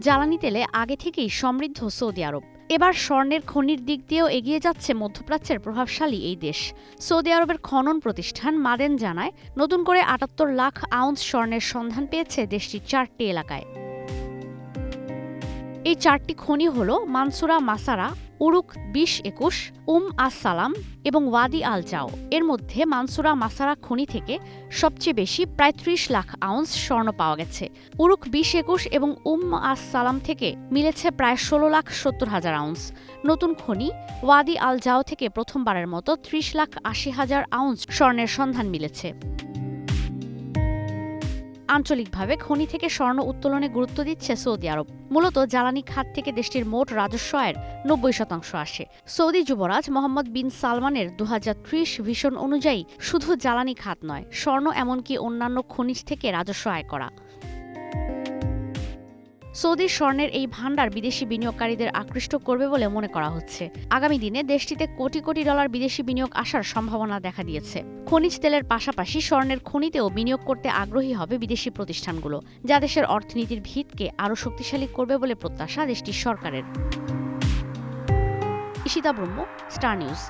জ্বালানি তেলে আগে থেকেই সমৃদ্ধ সৌদি আরব। এবার স্বর্ণের খনির দিক দিয়েও এগিয়ে যাচ্ছে মধ্যপ্রাচ্যের প্রভাবশালী এই দেশ। সৌদি আরবের খনন প্রতিষ্ঠান মাদেন জানায়, নতুন করে ৭৮ লাখ আউন্স স্বর্ণের সন্ধান পেয়েছে দেশটির ৪টি এলাকায়। এই ৪টি খনি হল মানসুরা মাসারা, উরুক ২০-২১, আস সালাম এবং ওয়াদি আল জাও। এর মধ্যে মানসুরা মাসারা খনি থেকে সবচেয়ে বেশি প্রায় ৩০ লাখ আউন্স স্বর্ণ পাওয়া গেছে। উরুক ২০-২১ এবং আস সালাম থেকে মিলেছে প্রায় ১৬,৭০,০০০ আউন্স। নতুন খনি ওয়াদি আল জাও থেকে প্রথমবারের মতো ৩০,৮০,০০০ আউন্স স্বর্ণের সন্ধান মিলেছে। আঞ্চলিকভাবে খনি থেকে স্বর্ণ উত্তোলনে গুরুত্ব দিচ্ছে সৌদি আরব। মূলত জ্বালানি খাত থেকে দেশটির মোট রাজস্ব আয়ের ৯০% আসে। সৌদি যুবরাজ মোহাম্মদ বিন সালমানের ২০৩০ ভিশন অনুযায়ী শুধু জ্বালানি খাত নয়, স্বর্ণ এমনকি অন্যান্য খনিজ থেকে রাজস্ব আয় করা। সৌদির স্বর্ণের এই ভান্ডার বিদেশি বিনিয়োগকারীদের আকৃষ্ট করবে বলে মনে করা হচ্ছে। আগামী দিনে দেশটিতে কোটি কোটি ডলার বিদেশি বিনিয়োগ আসার সম্ভাবনা দেখা দিয়েছে। খনিজ তেলের পাশাপাশি স্বর্ণের খনিতেও বিনিয়োগ করতে আগ্রহী হবে বিদেশি প্রতিষ্ঠানগুলো, যা দেশের অর্থনীতির ভিতকে আরও শক্তিশালী করবে বলে প্রত্যাশা দেশটির সরকারের। ঈশিতা ব্রহ্ম, স্টার নিউজ।